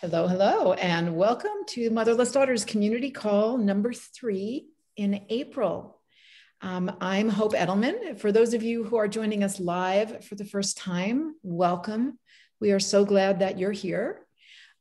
Hello, hello, and welcome to Motherless Daughters Community Call number 3 in April. I'm Hope Edelman. For those of you who are joining us live for the first time, welcome. We are so glad that you're here.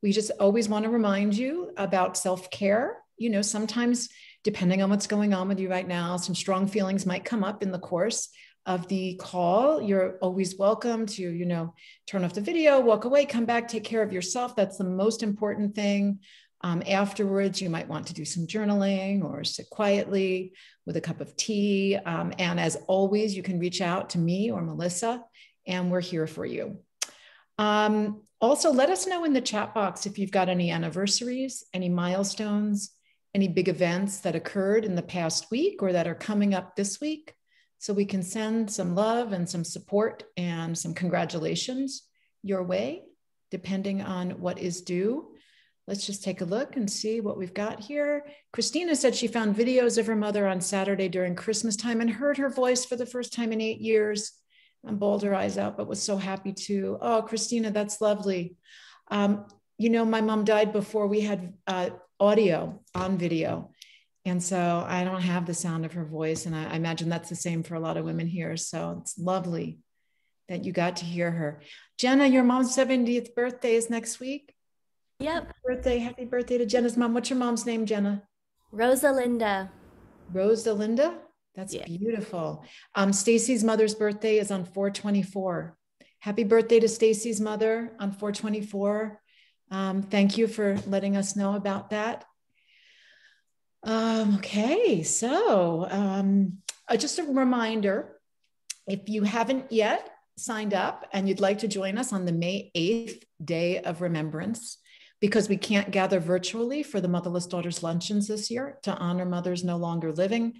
We just always want to remind you about self-care. You know, sometimes depending on what's going on with you right now, some strong feelings might come up in the course of the call. You're always welcome to, turn off the video, walk away, come back, take care of yourself. That's the most important thing. Afterwards, you might want to do some journaling or sit quietly with a cup of tea. And as always, you can reach out to me or Melissa, and we're here for you. Also, let us know in the chat box if you've got any anniversaries, any milestones, any big events that occurred in the past week or that are coming up this week, so we can send some love and some support and some congratulations your way, depending on what is due. Let's just take a look and see what we've got here. Christina said she found videos of her mother on Saturday during Christmas time and heard her voice for the first time in 8 years and bawled her eyes out, but was so happy too. Oh, Christina, that's lovely. My mom died before we had audio on video. And so I don't have the sound of her voice. And I imagine that's the same for a lot of women here. So it's lovely that you got to hear her. Jenna, your mom's 70th birthday is next week. Yep. Happy birthday to Jenna's mom. What's your mom's name, Jenna? Rosalinda. Rosalinda? That's beautiful. Stacy's mother's birthday is on 4/24. Happy birthday to Stacy's mother on 4/24. Thank you for letting us know about that. Okay, so just a reminder, if you haven't yet signed up and you'd like to join us on the May 8th Day of Remembrance, because we can't gather virtually for the Motherless Daughters Luncheons this year to honor mothers no longer living,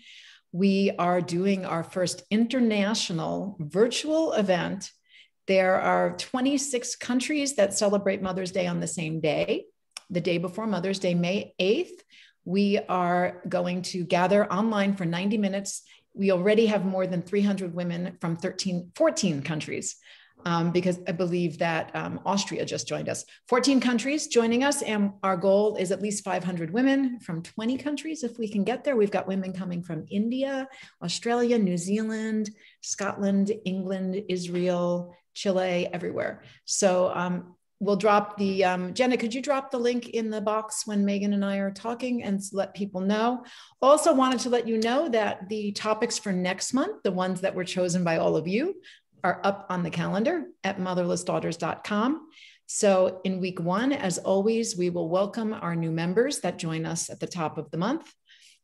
we are doing our first international virtual event. There are 26 countries that celebrate Mother's Day on the same day, the day before Mother's Day, May 8th. We are going to gather online for 90 minutes. We already have more than 300 women from 14 countries, because I believe that Austria just joined us. 14 countries joining us, and our goal is at least 500 women from 20 countries if we can get there. We've got women coming from India, Australia, New Zealand, Scotland, England, Israel, Chile, everywhere. So we'll drop the, Jenna, could you drop the link in the box when Megan and I are talking and let people know? Also wanted to let you know that the topics for next month, the ones that were chosen by all of you, are up on the calendar at motherlessdaughters.com. So in week 1, as always, we will welcome our new members that join us at the top of the month.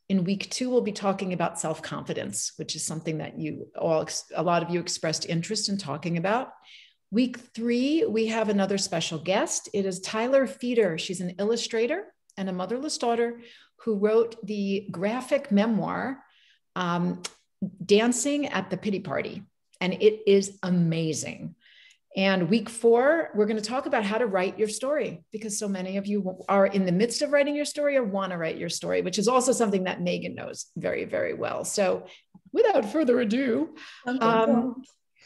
In week 2, we'll be talking about self-confidence, which is something that a lot of you expressed interest in talking about. Week 3, we have another special guest. It is Tyler Feeder. She's an illustrator and a motherless daughter who wrote the graphic memoir, Dancing at the Pity Party. And it is amazing. And week 4, we're going to talk about how to write your story, because so many of you are in the midst of writing your story or want to write your story, which is also something that Megan knows very, very well. So without further ado,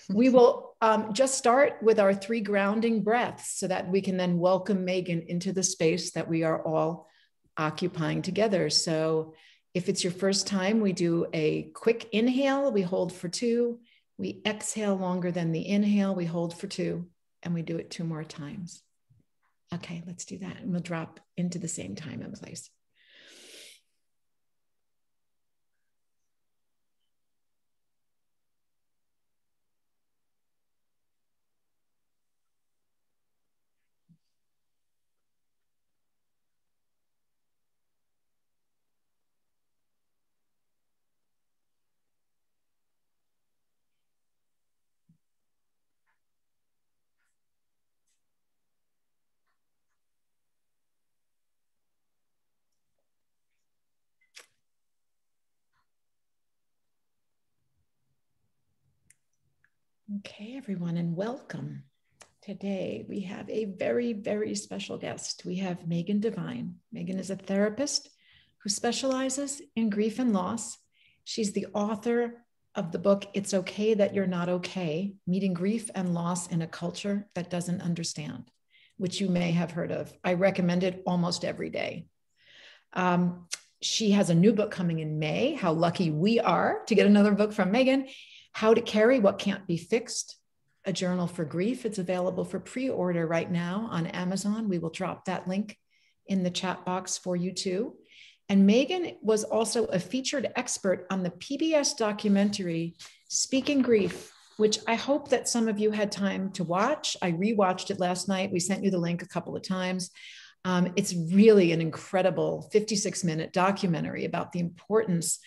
we will just start with our 3 grounding breaths so that we can then welcome Megan into the space that we are all occupying together. So if it's your first time, we do a quick inhale, we hold for 2, we exhale longer than the inhale, we hold for 2, and we do it 2 more times. Okay, let's do that. And we'll drop into the same time and place. Okay, everyone, and welcome. Today, we have a very, very special guest. We have Megan Devine. Megan is a therapist who specializes in grief and loss. She's the author of the book, It's Okay That You're Not Okay, Meeting Grief and Loss in a Culture That Doesn't Understand. which you may have heard of. I recommend it almost every day. She has a new book coming in May. How lucky we are to get another book from Megan. How to Carry What Can't Be Fixed, a journal for grief. It's available for pre-order right now on Amazon. We will drop that link in the chat box for you too. And Megan was also a featured expert on the PBS documentary, Speaking Grief, which I hope that some of you had time to watch. I rewatched it last night. We sent you the link a couple of times. It's really an incredible 56-minute documentary about the importance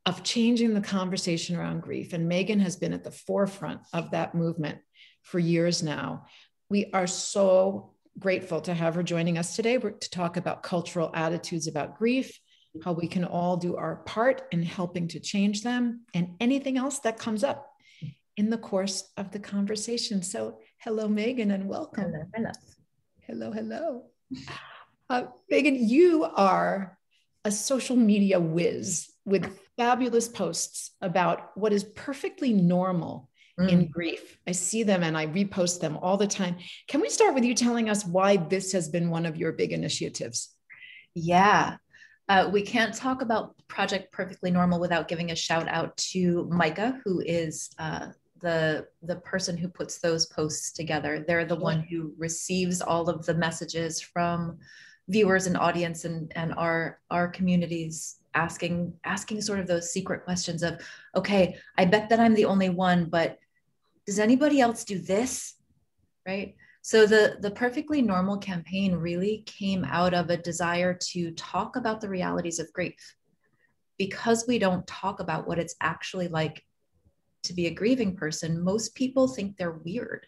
of changing the conversation around grief. And Megan has been at the forefront of that movement for years now. We are so grateful to have her joining us today to talk about cultural attitudes about grief, how we can all do our part in helping to change them, and anything else that comes up in the course of the conversation. So hello, Megan, and welcome. Hello. Megan, you are a social media whiz with fabulous posts about what is perfectly normal in grief. I see them and I repost them all the time. Can we start with you telling us why this has been one of your big initiatives? Yeah. We can't talk about Project Perfectly Normal without giving a shout out to Micah, who is the person who puts those posts together. They're the one who receives all of the messages from viewers and audience and our communities asking sort of those secret questions of, okay, I bet that I'm the only one, but does anybody else do this? Right? So the Perfectly Normal campaign really came out of a desire to talk about the realities of grief. Because we don't talk about what it's actually like to be a grieving person, most people think they're weird.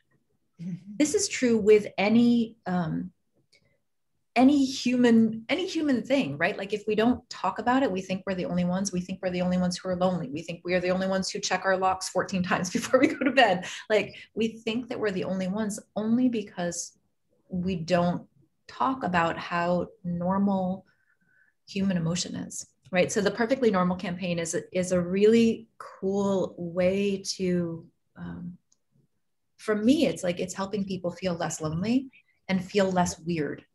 Mm-hmm. This is true with any human thing, right? Like if we don't talk about it, we think we're the only ones. We think we're the only ones who are lonely. We think we are the only ones who check our locks 14 times before we go to bed. Like we think that we're the only ones only because we don't talk about how normal human emotion is, right? So the Perfectly Normal campaign is a really cool way to, for me, it's like it's helping people feel less lonely and feel less weird.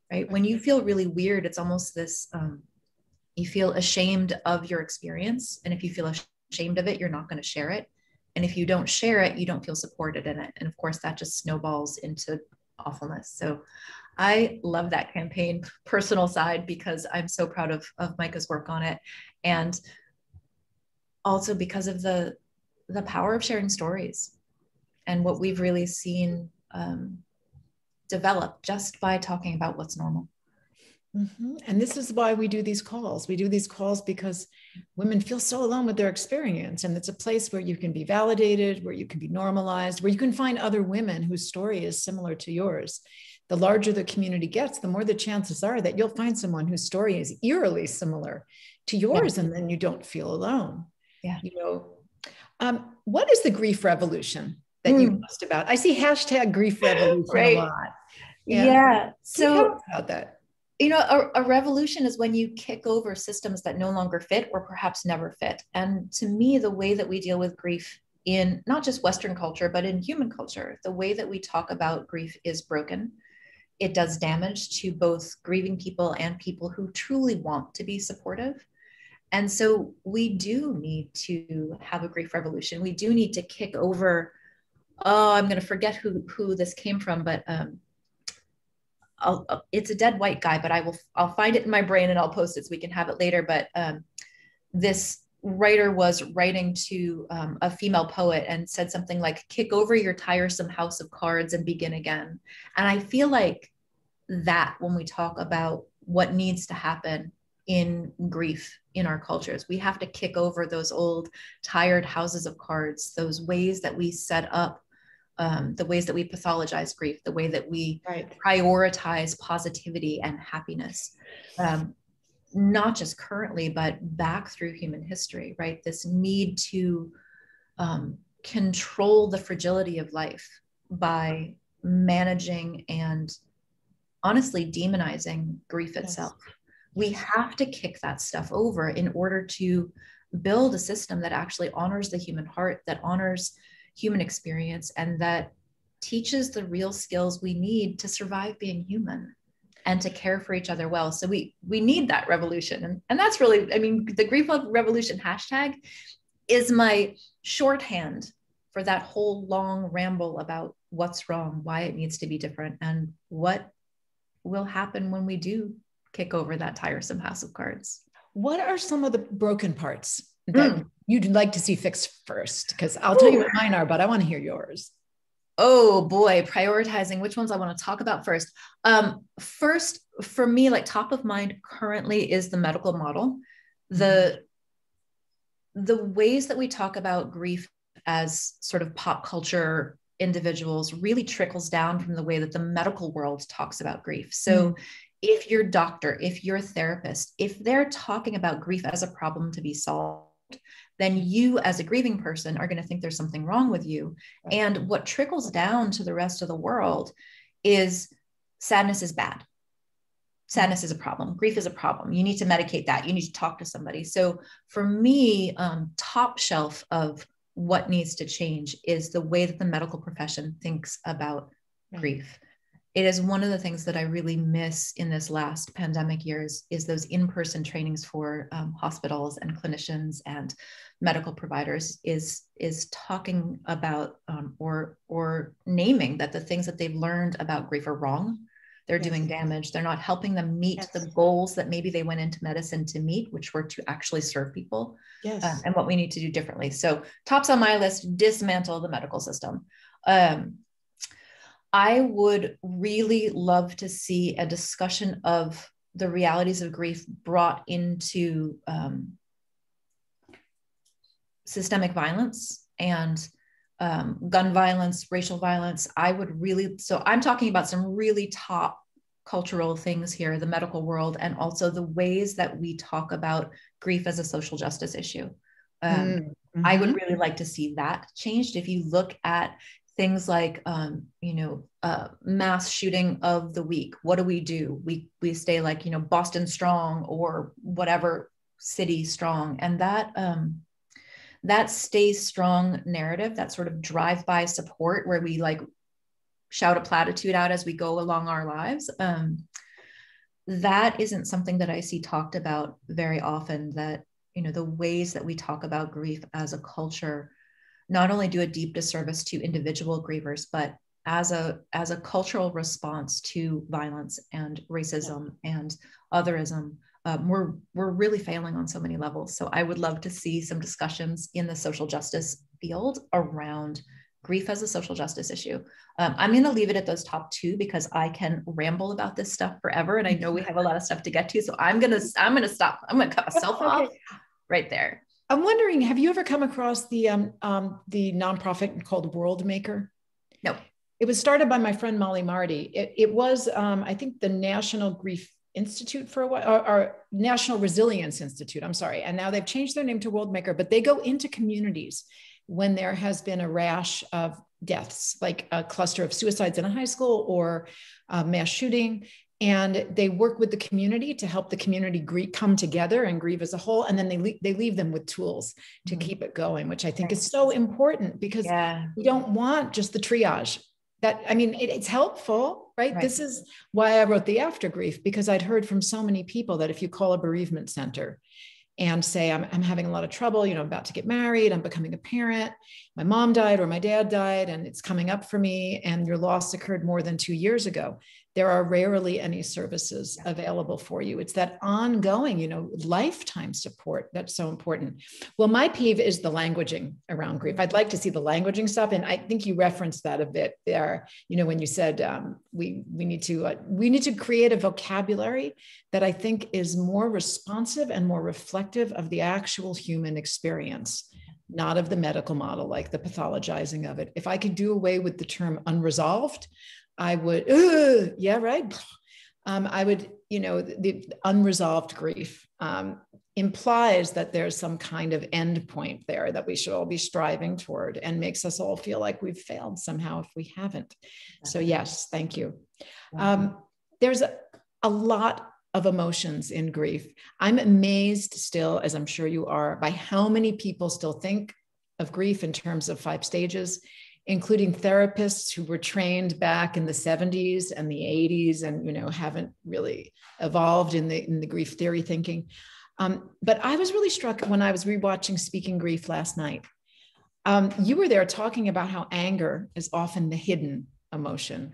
Right? When you feel really weird, it's almost this, you feel ashamed of your experience. And if you feel ashamed of it, you're not going to share it. And if you don't share it, you don't feel supported in it. And of course, that just snowballs into awfulness. So I love that campaign, personal side, because I'm so proud of Micah's work on it. And also because of the power of sharing stories and what we've really seen develop just by talking about what's normal. Mm-hmm. And this is why we do these calls. We do these calls because women feel so alone with their experience. And it's a place where you can be validated, where you can be normalized, where you can find other women whose story is similar to yours. The larger the community gets, the more the chances are that you'll find someone whose story is eerily similar to yours. Yeah. And then you don't feel alone. Yeah. You know, what is the grief revolution that you post about? I see hashtag grief revolution right. a lot. Yeah. So tell us about that. You know, a revolution is when you kick over systems that no longer fit or perhaps never fit. And to me, the way that we deal with grief in not just Western culture, but in human culture, the way that we talk about grief is broken. It does damage to both grieving people and people who truly want to be supportive. And so we do need to have a grief revolution. We do need to kick over, I'm going to forget who this came from, but it's a dead white guy, but I'll find it in my brain and I'll post it so we can have it later. But this writer was writing to a female poet and said something like, kick over your tiresome house of cards and begin again. And I feel like that when we talk about what needs to happen in grief in our cultures, we have to kick over those old tired houses of cards, those ways that we set up, the ways that we pathologize grief, the way that we prioritize positivity and happiness, not just currently, but back through human history, right? This need to control the fragility of life by managing and honestly demonizing grief itself. We have to kick that stuff over in order to build a system that actually honors the human heart, that honors human experience, and that teaches the real skills we need to survive being human and to care for each other well. So we need that revolution. And that's really, I mean, the Grief Love Revolution hashtag is my shorthand for that whole long ramble about what's wrong, why it needs to be different, and what will happen when we do kick over that tiresome house of cards. What are some of the broken parts that you'd like to see fixed first? Because I'll tell you what mine are, but I want to hear yours. Oh boy, prioritizing which ones I want to talk about first. First, for me, like top of mind currently is the medical model. The ways that we talk about grief as sort of pop culture individuals really trickles down from the way that the medical world talks about grief. So if your doctor, if your therapist, if they're talking about grief as a problem to be solved, then you as a grieving person are going to think there's something wrong with you. Right. And what trickles down to the rest of the world is sadness is bad. Sadness is a problem. Grief is a problem. You need to medicate that. You need to talk to somebody. So for me, top shelf of what needs to change is the way that the medical profession thinks about grief. It is one of the things that I really miss in this last pandemic years is those in-person trainings for hospitals and clinicians and medical providers is talking about or naming that the things that they've learned about grief are wrong. They're doing damage. They're not helping them meet the goals that maybe they went into medicine to meet, which were to actually serve people. And what we need to do differently. So tops on my list, dismantle the medical system. I would really love to see a discussion of the realities of grief brought into systemic violence and gun violence, racial violence. So I'm talking about some really top cultural things here, the medical world, and also the ways that we talk about grief as a social justice issue. I would really like to see that changed. If you look at things like, mass shooting of the week, what do? We stay like, Boston strong or whatever city strong. And that stays strong narrative, that sort of drive-by support where we like shout a platitude out as we go along our lives. That isn't something that I see talked about very often, that, the ways that we talk about grief as a culture not only do a deep disservice to individual grievers, but as a cultural response to violence and racism and otherism, we're really failing on so many levels. So I would love to see some discussions in the social justice field around grief as a social justice issue. I'm going to leave it at those top two because I can ramble about this stuff forever, and I know we have a lot of stuff to get to. So I'm going to stop. I'm going to cut myself off right there. I'm wondering, have you ever come across the nonprofit called World Maker? No. It was started by my friend Molly Marty. It was, I think, the National Grief Institute for a while, or National Resilience Institute, I'm sorry. And now they've changed their name to World Maker, but they go into communities when there has been a rash of deaths, like a cluster of suicides in a high school or a mass shooting. And they work with the community to help the community come together and grieve as a whole. And then they leave them with tools to keep it going, which I think is so important, because we don't want just the triage. It's helpful, right? This is why I wrote the After Grief, because I'd heard from so many people that if you call a bereavement center and say, I'm having a lot of trouble, I'm about to get married, I'm becoming a parent, my mom died or my dad died, and it's coming up for me, and your loss occurred more than 2 years ago, there are rarely any services available for you. It's that ongoing, lifetime support that's so important. Well, my peeve is the languaging around grief. I'd like to see the languaging stuff. And I think you referenced that a bit there, when you said we need to create a vocabulary that I think is more responsive and more reflective of the actual human experience, not of the medical model, like the pathologizing of it. If I could do away with the term unresolved, I would, I would, the unresolved grief implies that there's some kind of end point there that we should all be striving toward, and makes us all feel like we've failed somehow if we haven't. So yes, thank you. There's a lot of emotions in grief. I'm amazed still, as I'm sure you are, by how many people still think of grief in terms of 5 stages. including therapists who were trained back in the 70s and the 80s and, haven't really evolved in the grief theory thinking. But I was really struck when I was rewatching Speaking Grief last night. You were there talking about how anger is often the hidden emotion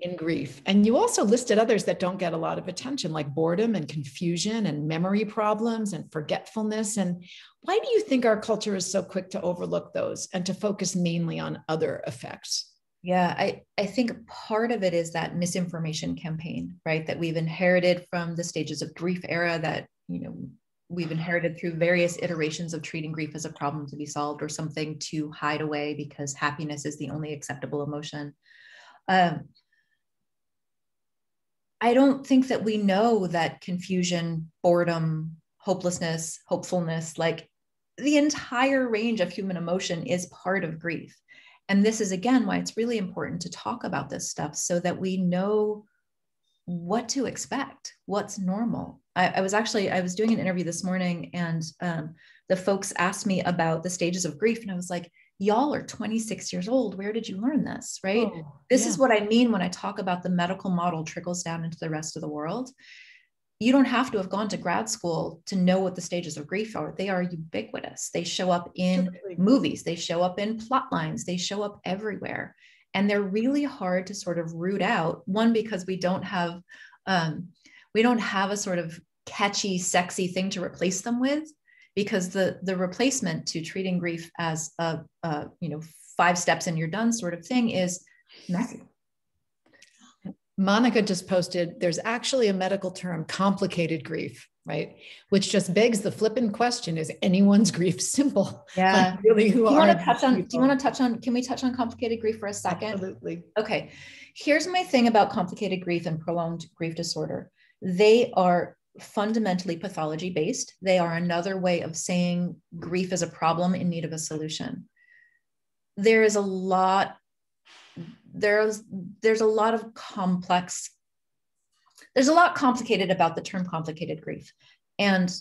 in grief. And you also listed others that don't get a lot of attention, like boredom and confusion and memory problems and forgetfulness. And why do you think our culture is so quick to overlook those and to focus mainly on other effects? Yeah, I think part of it is that misinformation campaign, right? That we've inherited from the stages of grief era that, we've inherited through various iterations of treating grief as a problem to be solved or something to hide away because happiness is the only acceptable emotion. I don't think that we know that confusion, boredom, hopelessness, hopefulness, like the entire range of human emotion is part of grief. And this is, again, why it's really important to talk about this stuff so that we know what to expect, what's normal. I was doing an interview this morning and the folks asked me about the stages of grief. And I was like, y'all are 26 years old. Where did you learn this? Right? This is what I mean when I talk about the medical model trickles down into the rest of the world. You don't have to have gone to grad school to know what the stages of grief are. They are ubiquitous. They show up in movies. They show up in plot lines. They show up everywhere. And they're really hard to sort of root out. One, because we don't have a sort of catchy, sexy thing to replace them with, because the replacement to treating grief as a 5 steps and you're done sort of thing is messy. Monica just posted, there's actually a medical term, complicated grief, right? Which just begs the flippant question, is anyone's grief simple? Yeah. Like, really, do you want to touch on, can we touch on complicated grief for a second? Absolutely. Okay. Here's my thing about complicated grief and prolonged grief disorder. They are fundamentally pathology based. They are another way of saying grief is a problem in need of a solution. There's a lot complicated about the term complicated grief. And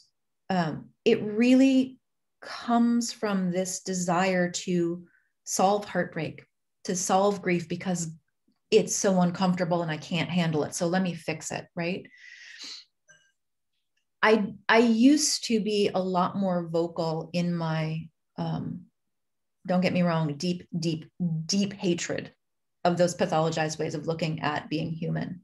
it really comes from this desire to solve heartbreak, to solve grief because it's so uncomfortable and I can't handle it. So let me fix it, right? I used to be a lot more vocal in my, don't get me wrong, deep hatred of those pathologized ways of looking at being human.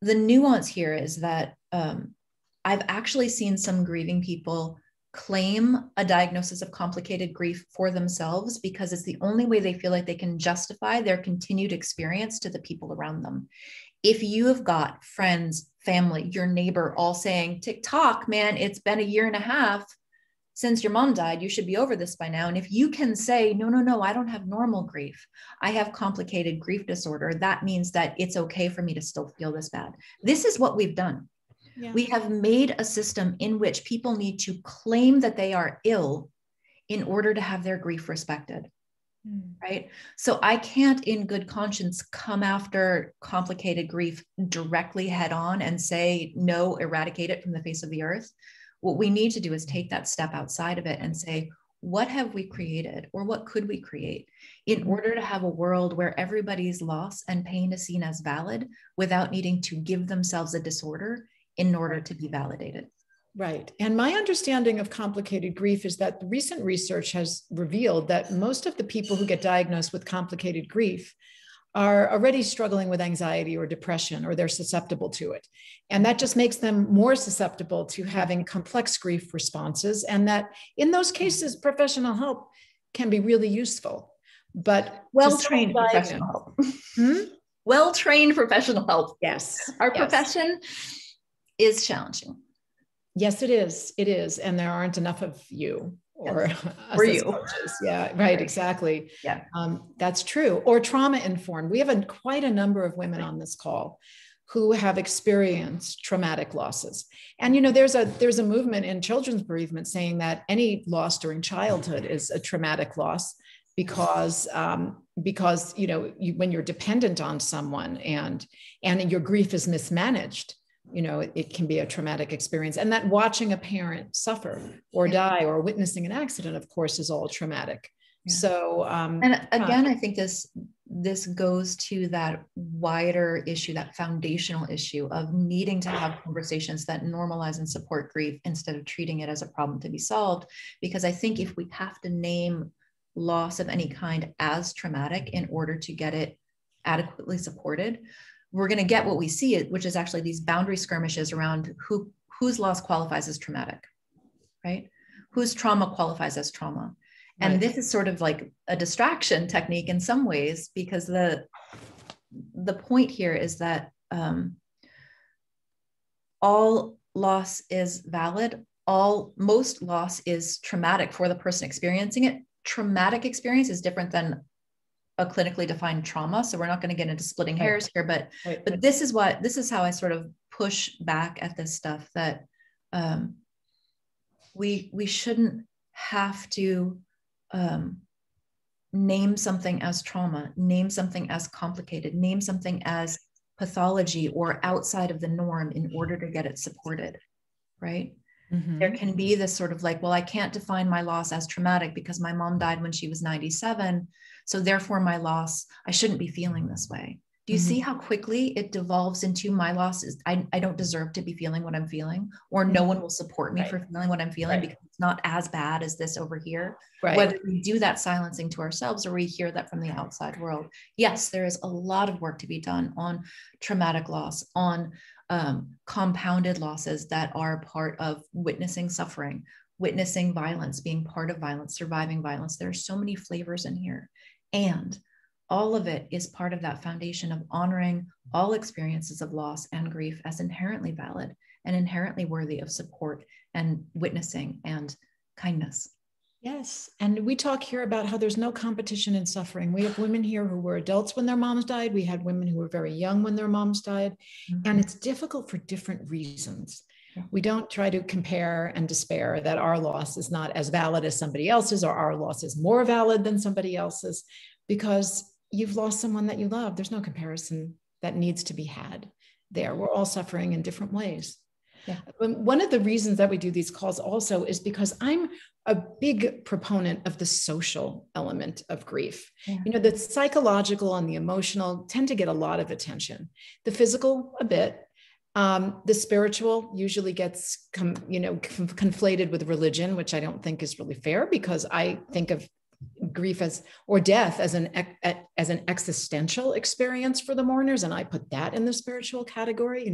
The nuance here is that I've actually seen some grieving people claim a diagnosis of complicated grief for themselves because it's the only way they feel like they can justify their continued experience to the people around them. If you have got friends, family, your neighbor all saying, TikTok, man, it's been 1.5 years since your mom died, you should be over this by now. And if you can say, no, I don't have normal grief, I have complicated grief disorder, that means that it's okay for me to still feel this bad. This is what we've done. Yeah. We have made a system in which people need to claim that they are ill in order to have their grief respected. Right? So I can't in good conscience come after complicated grief directly head on and say, no, eradicate it from the face of the earth. What we need to do is take that step outside of it and say, what have we created or what could we create in order to have a world where everybody's loss and pain is seen as valid without needing to give themselves a disorder in order to be validated? Right. And my understanding of complicated grief is that the recent research has revealed that most of the people who get diagnosed with complicated grief are already struggling with anxiety or depression, or they're susceptible to it. And that just makes them more susceptible to having complex grief responses. And that in those cases, professional help can be really useful. But well-trained professional help. Well-trained professional help. Yes. Our profession is challenging. Yes, it is. It is. And there aren't enough of you or you. Coaches. Yeah, right. Exactly. Yeah. That's true. Or trauma informed. We have quite a number of women on this call who have experienced traumatic losses. And, there's a movement in children's bereavement saying that any loss during childhood is a traumatic loss because when you're dependent on someone and your grief is mismanaged, it can be a traumatic experience. And that watching a parent suffer or die or witnessing an accident, of course, is all traumatic. Yeah. So, and again, I think this goes to that wider issue, that foundational issue of needing to have conversations that normalize and support grief instead of treating it as a problem to be solved. Because I think if we have to name loss of any kind as traumatic in order to get it adequately supported, we're going to get what we see, which is actually these boundary skirmishes around whose loss qualifies as traumatic, right? Whose trauma qualifies as trauma. And this is sort of like a distraction technique in some ways, because the point here is that all loss is valid. Most loss is traumatic for the person experiencing it. Traumatic experience is different than a clinically defined trauma. So we're not going to get into splitting hairs here, but this is how I sort of push back at this stuff, that we shouldn't have to name something as trauma, name something as complicated, name something as pathology or outside of the norm in order to get it supported, right? Mm-hmm. There can be this sort of like, well, I can't define my loss as traumatic because my mom died when she was 97. So therefore my loss, I shouldn't be feeling this way. Do you see how quickly it devolves into my loss is I don't deserve to be feeling what I'm feeling, or no one will support me for feeling what I'm feeling because it's not as bad as this over here. Whether we do that silencing to ourselves or we hear that from the outside world. Yes, there is a lot of work to be done on traumatic loss, on compounded losses that are part of witnessing suffering, witnessing violence, being part of violence, surviving violence. There are so many flavors in here. And all of it is part of that foundation of honoring all experiences of loss and grief as inherently valid and inherently worthy of support and witnessing and kindness. Yes. And we talk here about how there's no competition in suffering. We have women here who were adults when their moms died. We had women who were very young when their moms died. Mm-hmm. And it's difficult for different reasons. Yeah. We don't try to compare and despair that our loss is not as valid as somebody else's, or our loss is more valid than somebody else's, because you've lost someone that you love. There's no comparison that needs to be had there. We're all suffering in different ways. Yeah. One of the reasons that we do these calls also is because I'm a big proponent of the social element of grief. Yeah. You know, the psychological and the emotional tend to get a lot of attention. The physical, a bit. The spiritual usually gets, conflated with religion, which I don't think is really fair, because I think of grief or death as an existential experience for the mourners, and I put that in the spiritual category.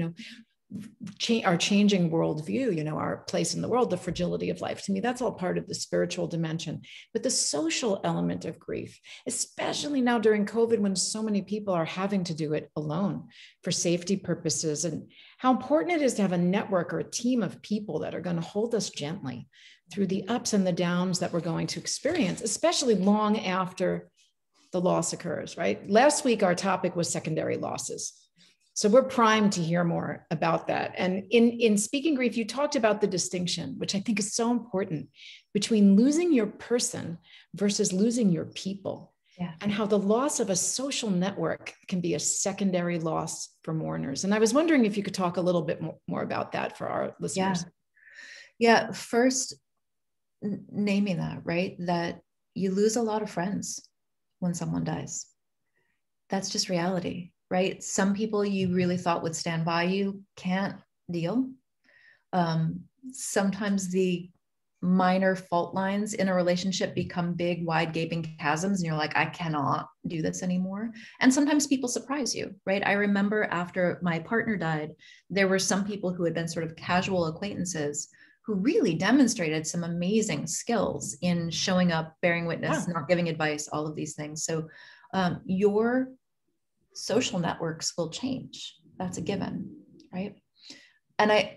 Our changing worldview, our place in the world, the fragility of life. To me, that's all part of the spiritual dimension. But the social element of grief, especially now during COVID, when so many people are having to do it alone for safety purposes, and how important it is to have a network or a team of people that are going to hold us gently through the ups and the downs that we're going to experience, especially long after the loss occurs, right? Last week, our topic was secondary losses. So we're primed to hear more about that. And in Speaking Grief, you talked about the distinction, which I think is so important, between losing your person versus losing your people. Yeah. And how the loss of a social network can be a secondary loss for mourners. And I was wondering if you could talk a little bit more about that for our listeners. Yeah. First, naming that, right? That you lose a lot of friends when someone dies. That's just reality. Right? Some people you really thought would stand by you can't deal. Sometimes the minor fault lines in a relationship become big, wide, gaping chasms, and you're like, I cannot do this anymore. And sometimes people surprise you, right? I remember after my partner died, there were some people who had been sort of casual acquaintances who really demonstrated some amazing skills in showing up, bearing witness, not giving advice, all of these things. So your social networks will change. That's a given, right? And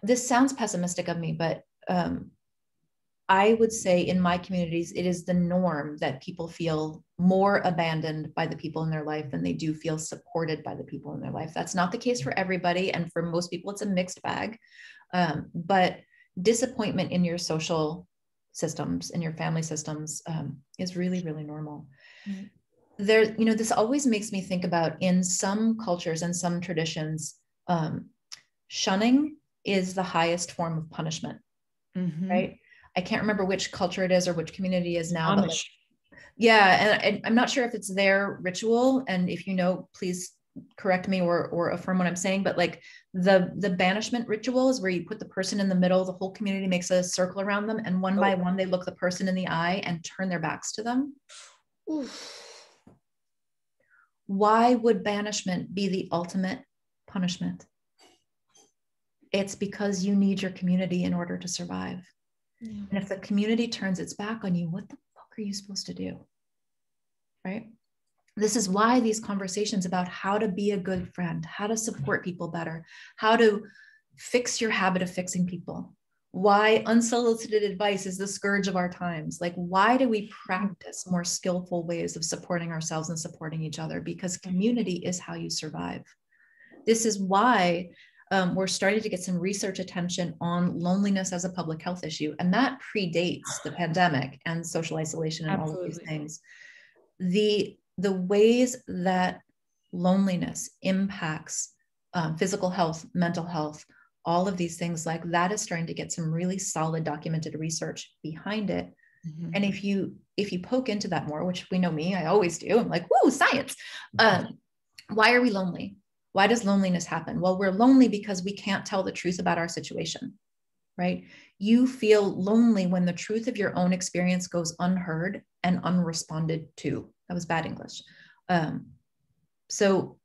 this sounds pessimistic of me, but I would say in my communities, it is the norm that people feel more abandoned by the people in their life than they do feel supported by the people in their life. That's not the case for everybody. And for most people, it's a mixed bag. But disappointment in your social systems, in your family systems, is really, really normal. Mm-hmm. This always makes me think about, in some cultures and some traditions, shunning is the highest form of punishment, right? I can't remember which culture it is or which community it is now, but Yeah. And I'm not sure if it's their ritual. And if you know, please correct me or affirm what I'm saying, but like the banishment ritual is where you put the person in the middle, the whole community makes a circle around them, and one by one, they look the person in the eye and turn their backs to them. Oof. Why would banishment be the ultimate punishment? It's because you need your community in order to survive. Yeah. And if the community turns its back on you, what the fuck are you supposed to do? Right? This is why these conversations about how to be a good friend, how to support people better, how to fix your habit of fixing people, why unsolicited advice is the scourge of our times. Like, why do we practice more skillful ways of supporting ourselves and supporting each other? Because community is how you survive. This is why we're starting to get some research attention on loneliness as a public health issue. And that predates the pandemic and social isolation and all of these things. The ways that loneliness impacts physical health, mental health, all of these things, like that is starting to get some really solid documented research behind it. Mm-hmm. And if you poke into that more, which we know me, I always do, I'm like, woo, science. Why are we lonely? Why does loneliness happen? Well, we're lonely because we can't tell the truth about our situation, right? You feel lonely when the truth of your own experience goes unheard and unresponded to. That was bad English. So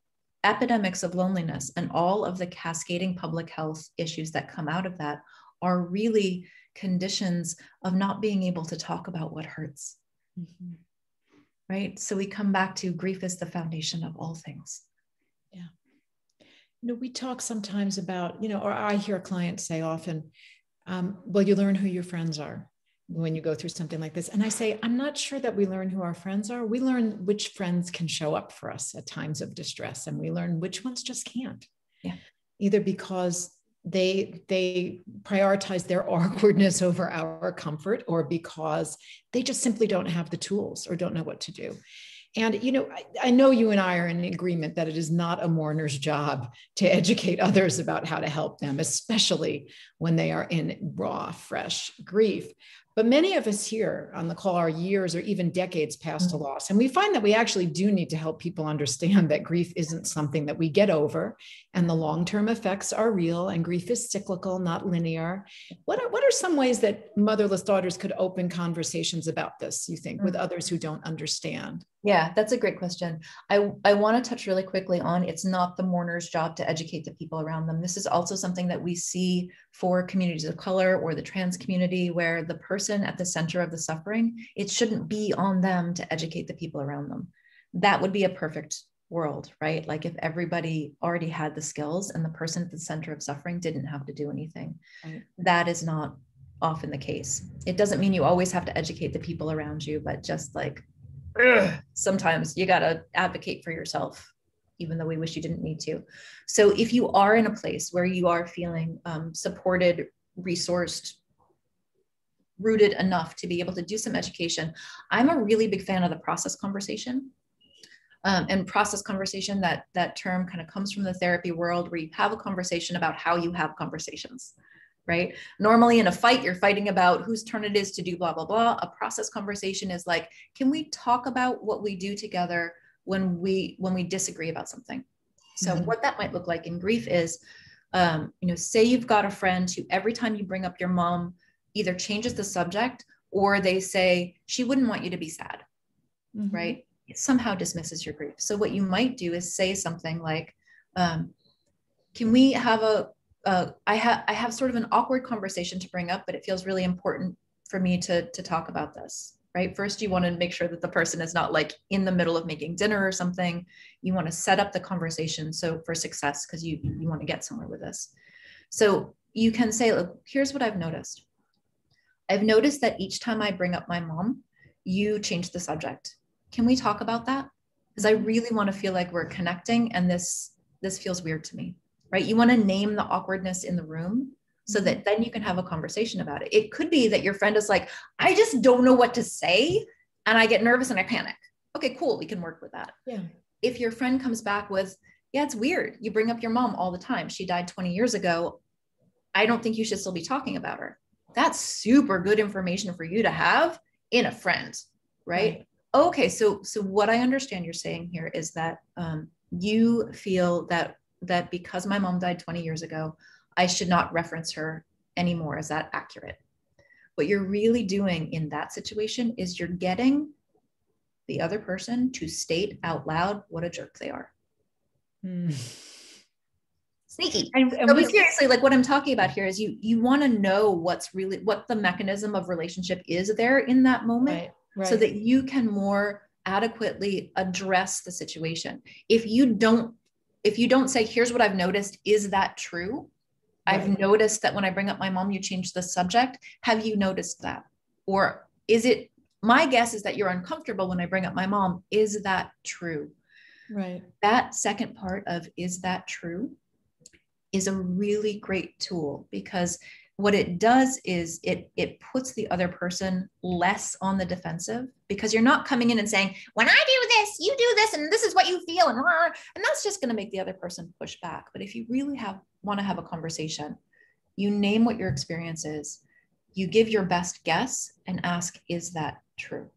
epidemics of loneliness and all of the cascading public health issues that come out of that are really conditions of not being able to talk about what hurts, mm-hmm. right? So we come back to grief is the foundation of all things. Yeah. We talk sometimes about, or I hear clients say often, well, you learn who your friends are when you go through something like this. And I say, I'm not sure that we learn who our friends are. We learn which friends can show up for us at times of distress, and we learn which ones just can't. Yeah. Either because they prioritize their awkwardness over our comfort, or because they just simply don't have the tools or don't know what to do. And, I know you and I are in agreement that it is not a mourner's job to educate others about how to help them, especially when they are in raw, fresh grief. But many of us here on the call are years or even decades past a loss. And we find that we actually do need to help people understand that grief isn't something that we get over, and the long-term effects are real, and grief is cyclical, not linear. What are some ways that Motherless Daughters could open conversations about this, you think, with others who don't understand? Yeah, that's a great question. I want to touch really quickly on, it's not the mourner's job to educate the people around them. This is also something that we see for communities of color or the trans community, where the person at the center of the suffering, it shouldn't be on them to educate the people around them. That would be a perfect world, right? Like if everybody already had the skills and the person at the center of suffering didn't have to do anything. Right. That is not often the case. It doesn't mean you always have to educate the people around you, but just like, sometimes you got to advocate for yourself, even though we wish you didn't need to. So if you are in a place where you are feeling supported, resourced, rooted enough to be able to do some education, I'm a really big fan of the process conversation. And process conversation, that term kind of comes from the therapy world, where you have a conversation about how you have conversations. Right? Normally in a fight, you're fighting about whose turn it is to do blah, blah, blah. A process conversation is like, can we talk about what we do together when we disagree about something? So what that might look like in grief is, say you've got a friend who every time you bring up your mom either changes the subject, or they say, she wouldn't want you to be sad, right? It somehow dismisses your grief. So what you might do is say something like, can we have I have sort of an awkward conversation to bring up, but it feels really important for me to talk about this, right? First, you want to make sure that the person is not like in the middle of making dinner or something. You want to set up the conversation for success, because you want to get somewhere with this. So you can say, look, here's what I've noticed. I've noticed that each time I bring up my mom, you change the subject. Can we talk about that? Because I really want to feel like we're connecting, and this feels weird to me. Right? You want to name the awkwardness in the room so that then you can have a conversation about it. It could be that your friend is like, I just don't know what to say, and I get nervous and I panic. Okay, cool. We can work with that. Yeah. If your friend comes back with, yeah, it's weird. You bring up your mom all the time. She died 20 years ago. I don't think you should still be talking about her. That's super good information for you to have in a friend, right? Okay. So what I understand you're saying here is that you feel that because my mom died 20 years ago, I should not reference her anymore. Is that accurate? What you're really doing in that situation is you're getting the other person to state out loud what a jerk they are. Sneaky. But seriously, like what I'm talking about here is you want to know what the mechanism of relationship is there in that moment, right. So that you can more adequately address the situation. If you don't say, here's what I've noticed, is that true? Right. I've noticed that when I bring up my mom, you change the subject. Have you noticed that? Or is it, my guess is that you're uncomfortable when I bring up my mom. Is that true? Right. That second part of, is that true, is a really great tool, because what it does is it puts the other person less on the defensive, because you're not coming in and saying, when I do this, you do this, and this is what you feel. And that's just going to make the other person push back. But if you really want to have a conversation, you name what your experience is, you give your best guess and ask, is that true?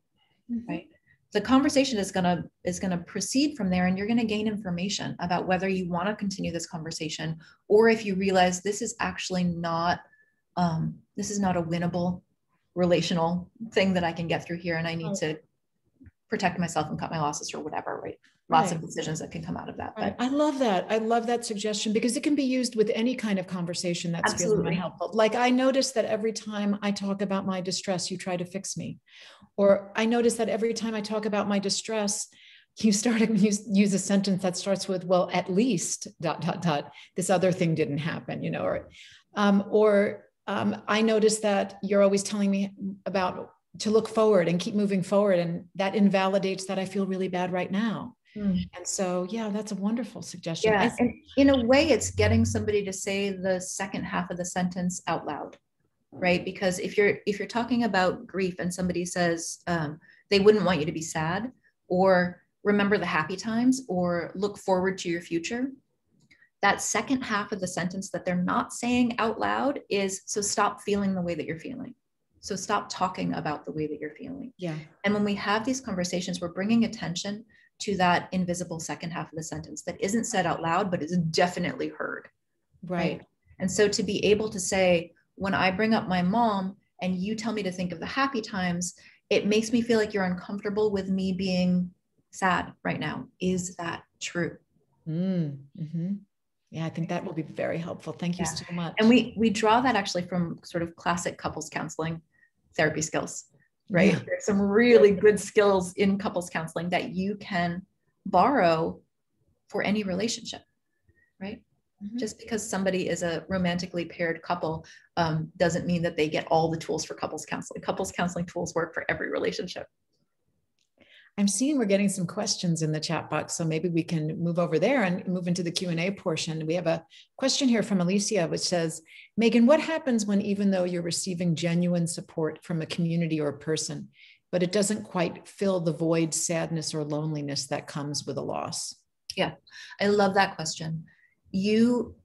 Mm-hmm. Right? The conversation is going to proceed from there, and you're going to gain information about whether you want to continue this conversation, or if you realize this is actually not a winnable relational thing that I can get through here, and I need to protect myself and cut my losses or whatever, right? Lots of decisions that can come out of that. But I love that. I love that suggestion, because it can be used with any kind of conversation that's feeling unhelpful. Like, I notice that every time I talk about my distress, you try to fix me. Or I notice that every time I talk about my distress, you use a sentence that starts with, well, at least ... this other thing didn't happen, you know, or I notice that you're always telling me to look forward and keep moving forward. And that invalidates that I feel really bad right now. And so, yeah, that's a wonderful suggestion. Yeah. And in a way, it's getting somebody to say the second half of the sentence out loud, right? Because if you're talking about grief and somebody says they wouldn't want you to be sad, or remember the happy times, or look forward to your future, that second half of the sentence that they're not saying out loud is, so stop feeling the way that you're feeling. So stop talking about the way that you're feeling. Yeah. And when we have these conversations, we're bringing attention to that invisible second half of the sentence that isn't said out loud, but is definitely heard. Right. And so to be able to say, when I bring up my mom and you tell me to think of the happy times, it makes me feel like you're uncomfortable with me being sad right now. Is that true? Mm-hmm. Yeah, I think that will be very helpful. Thank you so much. And we draw that actually from sort of classic couples counseling therapy skills, right? Yeah. There's some really good skills in couples counseling that you can borrow for any relationship, right? Mm-hmm. Just because somebody is a romantically paired couple doesn't mean that they get all the tools for couples counseling. Couples counseling tools work for every relationship. I'm seeing we're getting some questions in the chat box, so maybe we can move over there and move into the Q&A portion. We have a question here from Alicia, which says, Megan, what happens when, even though you're receiving genuine support from a community or a person, but it doesn't quite fill the void, sadness, or loneliness that comes with a loss? Yeah, I love that question. You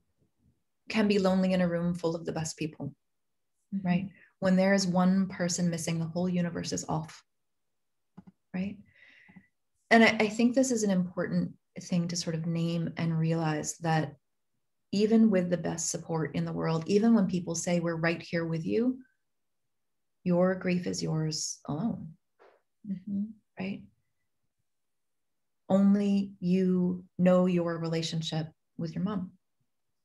can be lonely in a room full of the best people, mm-hmm. right? When there is one person missing, the whole universe is off, right? And I think this is an important thing to sort of name and realize, that even with the best support in the world, even when people say we're right here with you, your grief is yours alone, mm-hmm. right? Only you know your relationship with your mom.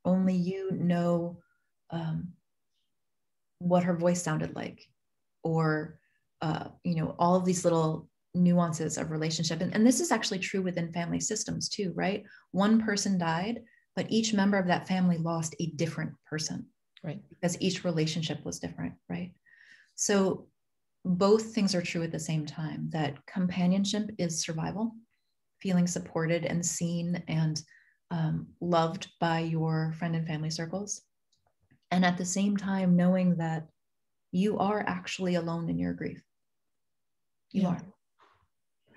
Only you know what her voice sounded like, or all of these little nuances of relationship. And this is actually true within family systems too, right? One person died, but each member of that family lost a different person, right? Because each relationship was different, right? So both things are true at the same time, that companionship is survival, feeling supported and seen and loved by your friend and family circles. And at the same time, knowing that you are actually alone in your grief. You are.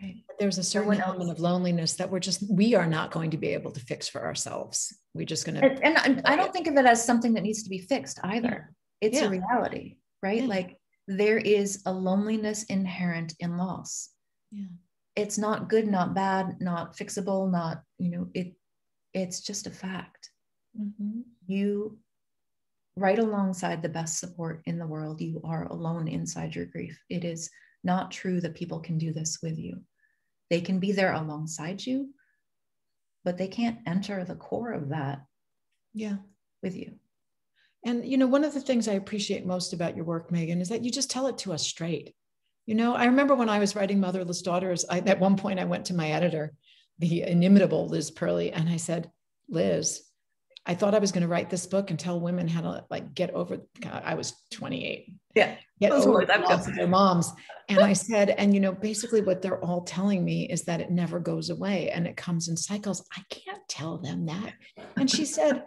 Right. There's a certain element of loneliness that we are not going to be able to fix for ourselves. We're just going to. And I don't think of it as something that needs to be fixed either. Yeah. It's a reality, right? Yeah. Like, there is a loneliness inherent in loss. Yeah. it's not good, not bad, not fixable, not, it's just a fact. Mm-hmm. You, right alongside the best support in the world, you are alone inside your grief. It is not true that people can do this with you. They can be there alongside you, but they can't enter the core of that with you. And, one of the things I appreciate most about your work, Megan, is that you just tell it to us straight. I remember when I was writing Motherless Daughters, at one point I went to my editor, the inimitable Liz Purley, and I said, Liz, I thought I was going to write this book and tell women how to get over, I was 28. Yeah. Get over the loss of their moms. And I said, and basically what they're all telling me is that it never goes away and it comes in cycles. I can't tell them that. And she said,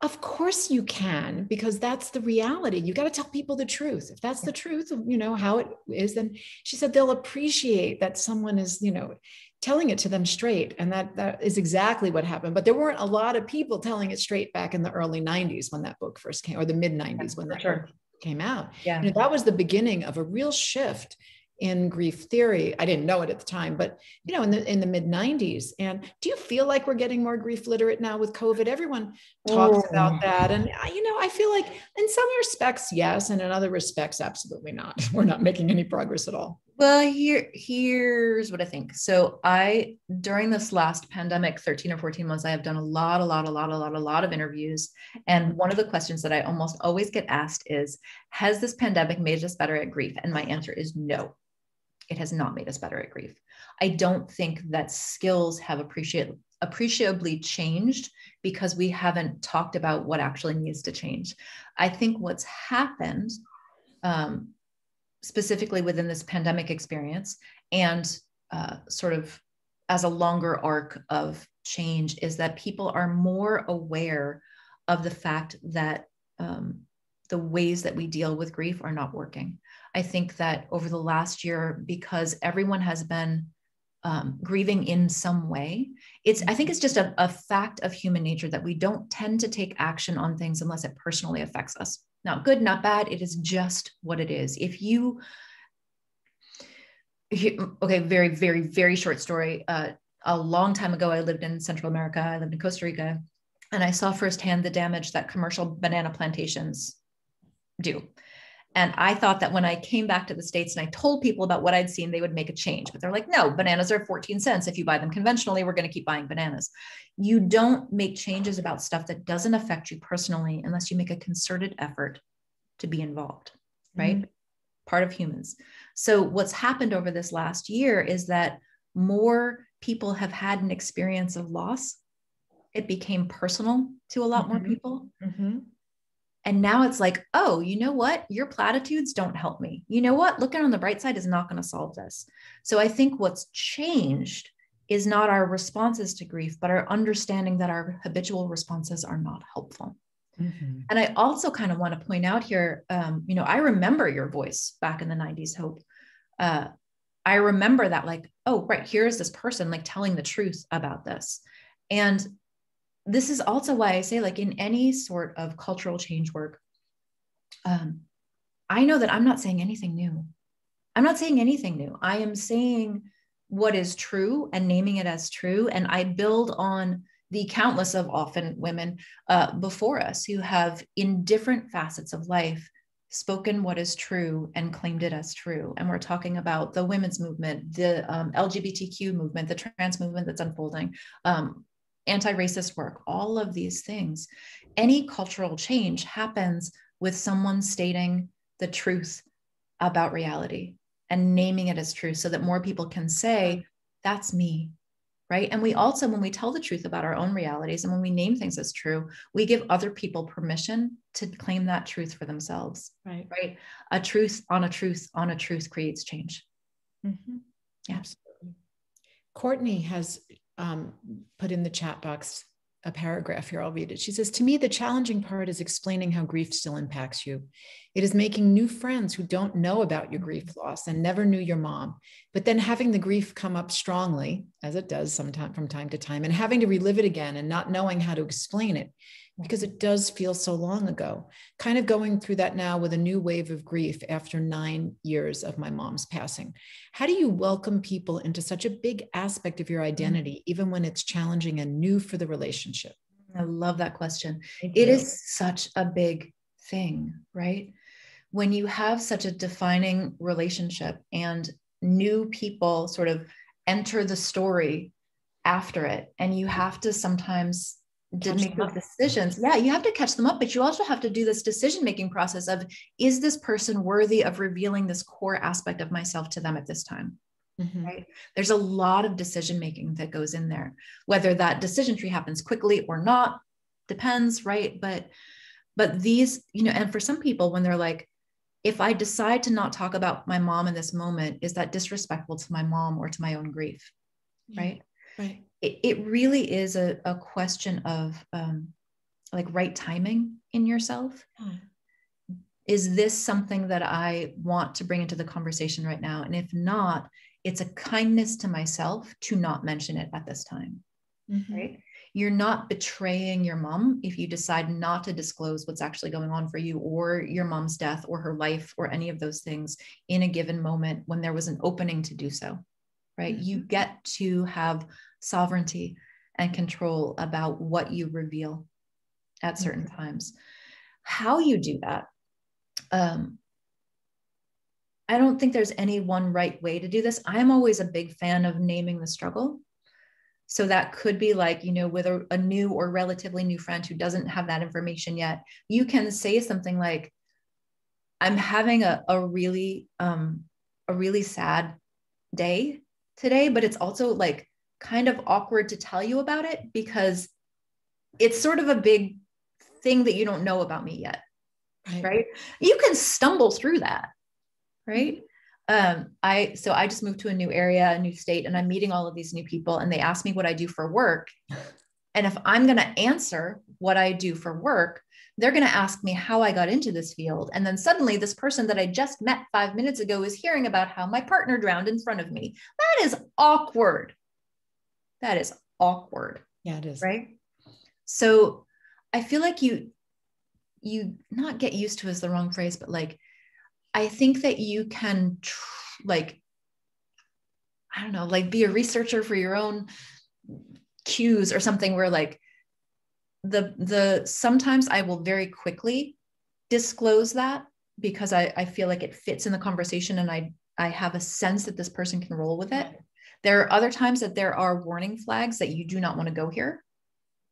of course you can, because that's the reality. You got to tell people the truth. If that's the truth of, how it is, then she said they'll appreciate that someone is, telling it to them straight. And that is exactly what happened. But there weren't a lot of people telling it straight back in the early 90s when that book first came, or the mid 90s when that book came out. Yeah. That was the beginning of a real shift in grief theory. I didn't know it at the time, but in the mid 90s. And do you feel like we're getting more grief literate now with COVID? Everyone talks about that. And I feel like in some respects, yes. And in other respects, absolutely not. We're not making any progress at all. Well, here's what I think. So during this last pandemic, 13 or 14 months, I have done a lot of interviews. And one of the questions that I almost always get asked is, has this pandemic made us better at grief? And my answer is no, it has not made us better at grief. I don't think that skills have appreciably changed because we haven't talked about what actually needs to change. I think what's happened, specifically within this pandemic experience and sort of as a longer arc of change, is that people are more aware of the fact that the ways that we deal with grief are not working. I think that over the last year, because everyone has been grieving in some way, I think it's just a fact of human nature that we don't tend to take action on things unless it personally affects us. Not good, not bad. It is just what it is. Very, very, very short story. A long time ago, I lived in Central America. I lived in Costa Rica, and I saw firsthand the damage that commercial banana plantations do. And I thought that when I came back to the States and I told people about what I'd seen, they would make a change. But they're like, no, bananas are 14 cents. If you buy them conventionally, we're going to keep buying bananas. You don't make changes about stuff that doesn't affect you personally unless you make a concerted effort to be involved, right? Mm-hmm. Part of humans. So what's happened over this last year is that more people have had an experience of loss. It became personal to a lot more people. Mm-hmm. And now it's like, oh, you know what? Your platitudes don't help me. You know what? Looking on the bright side is not going to solve this. So I think what's changed is not our responses to grief, but our understanding that our habitual responses are not helpful. Mm-hmm. And I also kind of want to point out here, I remember your voice back in the 90s, Hope. I remember that, like, oh, right, here's this person like telling the truth about this. And this is also why I say, like, in any sort of cultural change work, I know that I'm not saying anything new. I'm not saying anything new. I am saying what is true and naming it as true. And I build on the countless of often women before us who have, in different facets of life, spoken what is true and claimed it as true. And we're talking about the women's movement, the LGBTQ movement, the trans movement that's unfolding, anti-racist work, all of these things. Any cultural change happens with someone stating the truth about reality and naming it as true so that more people can say, that's me, right? And we also, when we tell the truth about our own realities and when we name things as true, we give other people permission to claim that truth for themselves, right? A truth on a truth on a truth creates change. Mm-hmm. Yeah. Absolutely. Courtney has put in the chat box a paragraph here. I'll read it. She says, to me, the challenging part is explaining how grief still impacts you. It is making new friends who don't know about your grief loss and never knew your mom, but then having the grief come up strongly, as it does sometime from time to time, and having to relive it again and not knowing how to explain it because it does feel so long ago. Kind of going through that now with a new wave of grief after 9 years of my mom's passing. How do you welcome people into such a big aspect of your identity, even when it's challenging and new for the relationship? I love that question. Thank It you. is such a big thing, right? When you have such a defining relationship and new people sort of enter the story after it, and you have to sometimes make those decisions. Yeah, you have to catch them up, but you also have to do this decision-making process of, is this person worthy of revealing this core aspect of myself to them at this time? Mm-hmm. Right? There's a lot of decision-making that goes in there, whether that decision tree happens quickly or not, depends, right? But these, and for some people, when they're like, if I decide to not talk about my mom in this moment, is that disrespectful to my mom or to my own grief? Right. Right. It really is a question of like right timing in yourself. Is this something that I want to bring into the conversation right now? And if not, it's a kindness to myself to not mention it at this time. Mm-hmm. Right. You're not betraying your mom if you decide not to disclose what's actually going on for you, or your mom's death or her life or any of those things in a given moment when there was an opening to do so. Right. Mm-hmm. You get to have sovereignty and control about what you reveal at certain mm-hmm. times. How you do that, I don't think there's any one right way to do this. I'm always a big fan of naming the struggle. So that could be like, with a new or relatively new friend who doesn't have that information yet, you can say something like, I'm having a really sad day today, but it's also like kind of awkward to tell you about it because it's sort of a big thing that you don't know about me yet. Right? You can stumble through that. Right. I just moved to a new area, a new state, and I'm meeting all of these new people, and they ask me what I do for work. And if I'm going to answer what I do for work, they're going to ask me how I got into this field. And then suddenly this person that I just met 5 minutes ago is hearing about how my partner drowned in front of me. That is awkward. That is awkward. Yeah, it is. Right. So I feel like you not get used to is the wrong phrase, but like, I think that you can be a researcher for your own cues or something where like sometimes I will very quickly disclose that because I feel like it fits in the conversation and I have a sense that this person can roll with it. There are other times that there are warning flags that you do not want to go here.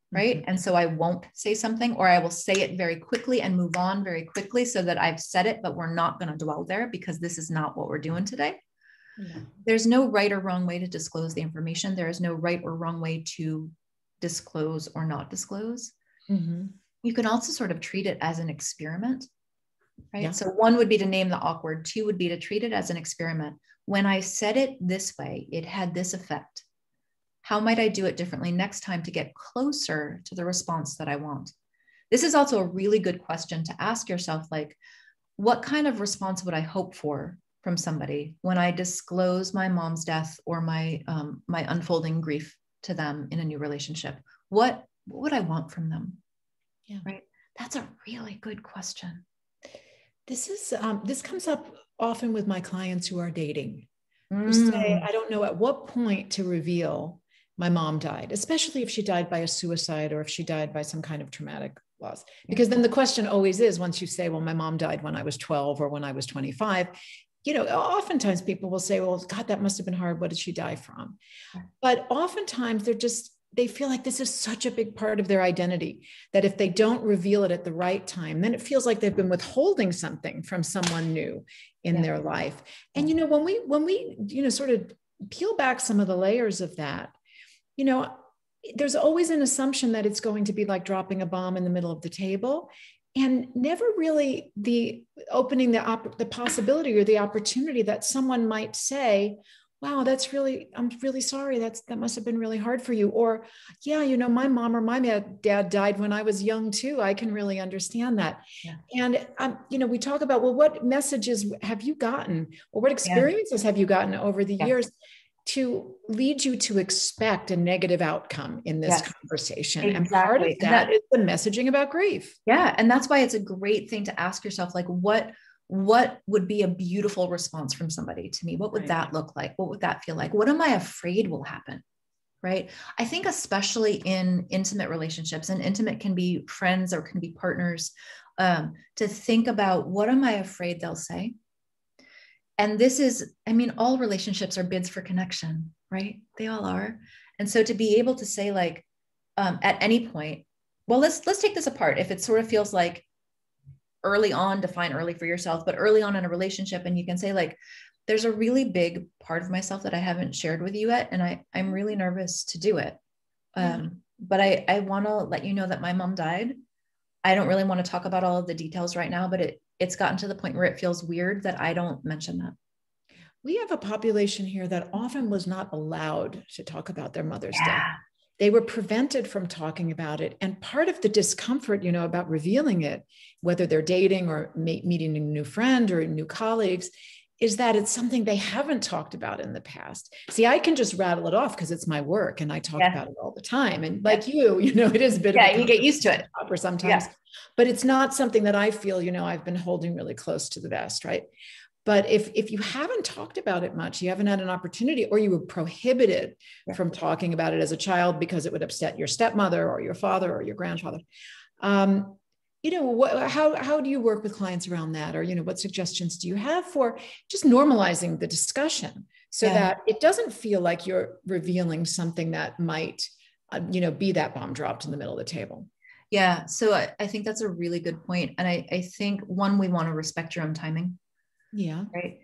Right. Mm-hmm. And so I won't say something, or I will say it very quickly and move on very quickly so that I've said it, but we're not going to dwell there because this is not what we're doing today. Yeah. There's no right or wrong way to disclose the information. There is no right or wrong way to disclose or not disclose. Mm-hmm. You can also sort of treat it as an experiment. Right. Yeah. So 1 would be to name the awkward. 2 would be to treat it as an experiment. When I said it this way, it had this effect. How might I do it differently next time to get closer to the response that I want? This is also a really good question to ask yourself, like, what kind of response would I hope for from somebody when I disclose my mom's death or my unfolding grief to them in a new relationship? What would I want from them? Yeah. Right. That's a really good question. This comes up often with my clients who are dating, who say, I don't know at what point to reveal my mom died, especially if she died by a suicide or if she died by some kind of traumatic loss. Because then the question always is, once you say, well, my mom died when I was 12 or when I was 25, oftentimes people will say, well, God, that must have been hard. What did she die from? But oftentimes they feel like this is such a big part of their identity that if they don't reveal it at the right time, then it feels like they've been withholding something from someone new in their life. And, when we sort of peel back some of the layers of that, there's always an assumption that it's going to be like dropping a bomb in the middle of the table, and never really the opening the possibility or the opportunity that someone might say, wow, I'm really sorry. That must have been really hard for you. Or, yeah, my mom or my dad died when I was young too. I can really understand that. Yeah. And, we talk about, well, what messages have you gotten, or what experiences have you gotten over the years to lead you to expect a negative outcome in this conversation? Exactly. And part of that is the messaging about grief. Yeah. And that's why it's a great thing to ask yourself, like, what would be a beautiful response from somebody to me? What would that look like? What would that feel like? What am I afraid will happen? Right. I think especially in intimate relationships, and intimate can be friends or can be partners, to think about, what am I afraid they'll say? And this is, all relationships are bids for connection, right? They all are. And so to be able to say, like, at any point, well, let's take this apart. If it sort of feels like early on, define early for yourself, but early on in a relationship, and you can say, like, there's a really big part of myself that I haven't shared with you yet, and I'm really nervous to do it. But I want to let you know that my mom died. I don't really want to talk about all of the details right now, but it's gotten to the point where it feels weird that I don't mention that. We have a population here that often was not allowed to talk about their mother's death. They were prevented from talking about it. And part of the discomfort, about revealing it, whether they're dating or meeting a new friend or new colleagues, is that it's something they haven't talked about in the past. See, I can just rattle it off because it's my work and I talk about it all the time. And like you, it is a bit of you get used to it or sometimes, but it's not something that I feel, I've been holding really close to the vest, right? But if you haven't talked about it much, you haven't had an opportunity, or you were prohibited from talking about it as a child because it would upset your stepmother or your father or your grandfather. How do you work with clients around that? Or, what suggestions do you have for just normalizing the discussion so that it doesn't feel like you're revealing something that might, be that bomb dropped in the middle of the table? Yeah. So I think that's a really good point. And I think, one, we want to respect your own timing. Yeah. Right.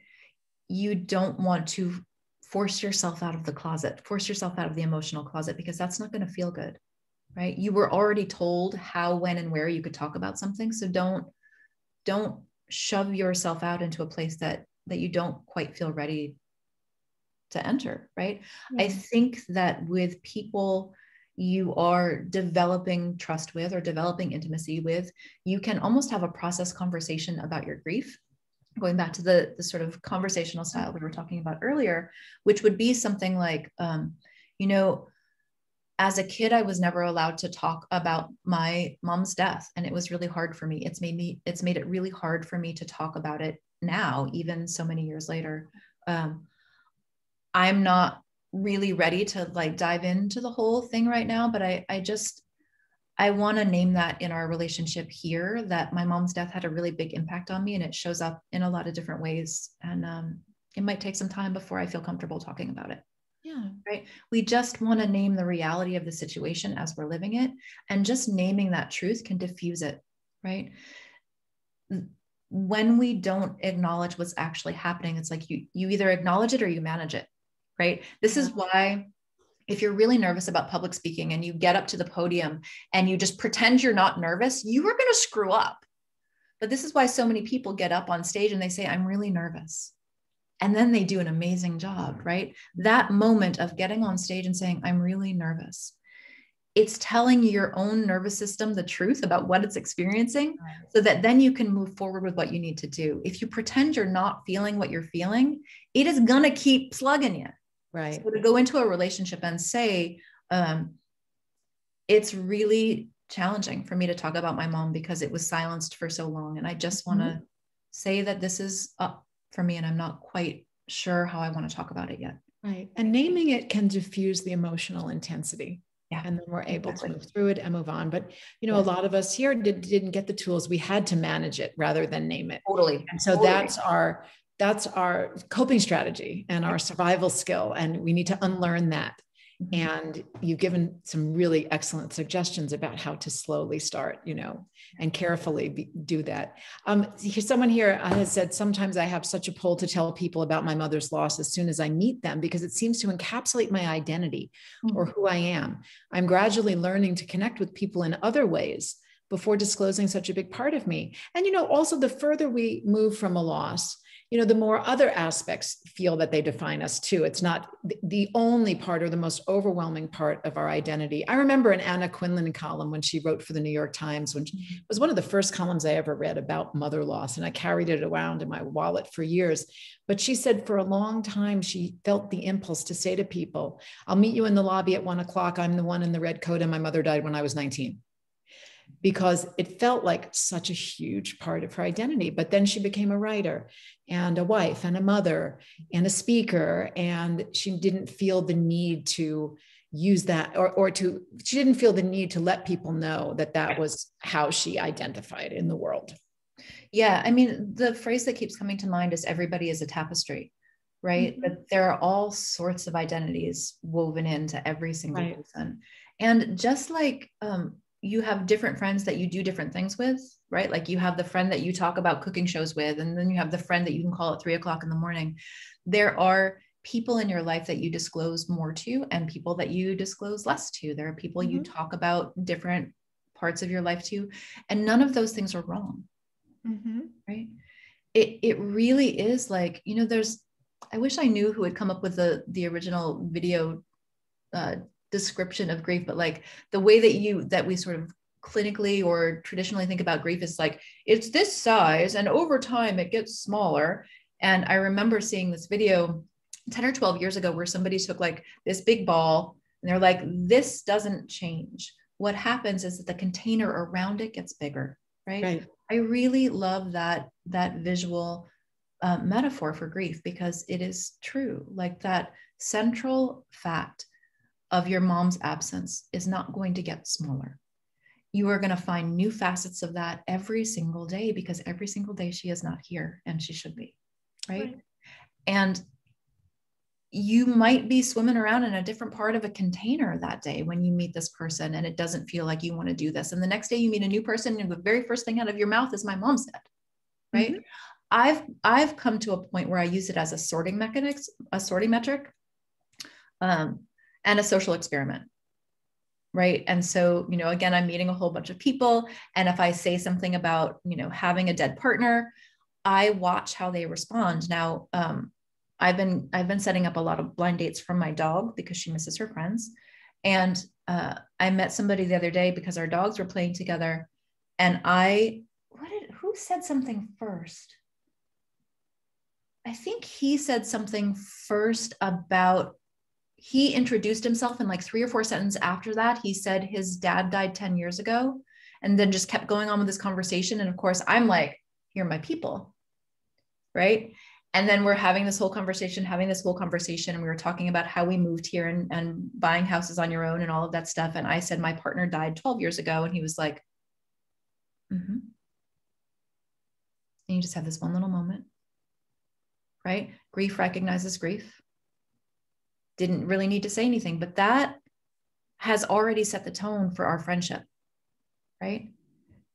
You don't want to force yourself out of the closet, force yourself out of the emotional closet, because that's not going to feel good. Right. You were already told how, when, and where you could talk about something. So don't shove yourself out into a place that you don't quite feel ready to enter. Right. I think that with people you are developing trust with or developing intimacy with, you can almost have a process conversation about your grief. Going back to the sort of conversational style we were talking about earlier, which would be something like, as a kid, I was never allowed to talk about my mom's death. And it was really hard for me. It's made it really hard for me to talk about it now, even so many years later. I'm not really ready to dive into the whole thing right now, but I want to name that in our relationship here, that my mom's death had a really big impact on me, and it shows up in a lot of different ways. And it might take some time before I feel comfortable talking about it. Yeah. Right. We just want to name the reality of the situation as we're living it. And just naming that truth can diffuse it. Right. When we don't acknowledge what's actually happening, it's like you either acknowledge it or you manage it. Right. This is why, if you're really nervous about public speaking and you get up to the podium and you just pretend you're not nervous, you are going to screw up. But this is why so many people get up on stage and they say, I'm really nervous. And then they do an amazing job, right? That moment of getting on stage and saying, I'm really nervous, it's telling your own nervous system the truth about what it's experiencing, so that then you can move forward with what you need to do. If you pretend you're not feeling what you're feeling, it is going to keep slugging you. Right. So to go into a relationship and say, it's really challenging for me to talk about my mom because it was silenced for so long. And I just want to say that this is up for me, and I'm not quite sure how I want to talk about it yet. Right. And naming it can diffuse the emotional intensity. Yeah. And then we're able to move through it and move on. But, a lot of us here didn't get the tools. We had to manage it rather than name it. Totally. And so that's our coping strategy and our survival skill. And we need to unlearn that. And you've given some really excellent suggestions about how to slowly start, and carefully do that. Someone here has said, sometimes I have such a pull to tell people about my mother's loss as soon as I meet them, because it seems to encapsulate my identity or who I am. I'm gradually learning to connect with people in other ways before disclosing such a big part of me. And, also the further we move from a loss, the more other aspects feel that they define us too. It's not the only part or the most overwhelming part of our identity. I remember an Anna Quinlan column when she wrote for the New York Times, when it was one of the first columns I ever read about mother loss. And I carried it around in my wallet for years. But she said for a long time, she felt the impulse to say to people, I'll meet you in the lobby at 1:00. I'm the one in the red coat and my mother died when I was 19. Because it felt like such a huge part of her identity. But then she became a writer and a wife and a mother and a speaker. And she didn't feel the need to use that she didn't feel the need to let people know that that was how she identified in the world. Yeah. I mean, the phrase that keeps coming to mind is everybody is a tapestry, right? But there are all sorts of identities woven into every single person. And just like, you have different friends that you do different things with, right? Like you have the friend that you talk about cooking shows with, and then you have the friend that you can call at 3:00 in the morning. There are people in your life that you disclose more to and people that you disclose less to. There are people you talk about different parts of your life to, and none of those things are wrong, right? It really is like, I wish I knew who had come up with the original video description of grief, but like the way that we sort of clinically or traditionally think about grief is like, it's this size and over time it gets smaller. And I remember seeing this video 10 or 12 years ago where somebody took like this big ball and they're like, this doesn't change. What happens is that the container around it gets bigger, right? I really love that visual metaphor for grief, because it is true. Like that central fact of your mom's absence is not going to get smaller. You are going to find new facets of that every single day, because every single day she is not here and she should be, right? And you might be swimming around in a different part of a container that day when you meet this person and it doesn't feel like you want to do this. And the next day you meet a new person and the very first thing out of your mouth is my mom said, right? I've come to a point where I use it as a sorting metric, and a social experiment, right? And so, again, I'm meeting a whole bunch of people. And if I say something about, having a dead partner, I watch how they respond. Now, I've been setting up a lot of blind dates from my dog because she misses her friends. And I met somebody the other day because our dogs were playing together. And who said something first? I think he said something first about, he introduced himself, and like 3 or 4 sentences after that, he said his dad died 10 years ago, and then just kept going on with this conversation. And of course, I'm like, here are my people, right? And then we're having this whole conversation, and we were talking about how we moved here and buying houses on your own and all of that stuff. And I said, my partner died 12 years ago. And he was like, And you just have this one little moment, right? Grief recognizes grief. Didn't really need to say anything, but that has already set the tone for our friendship, right?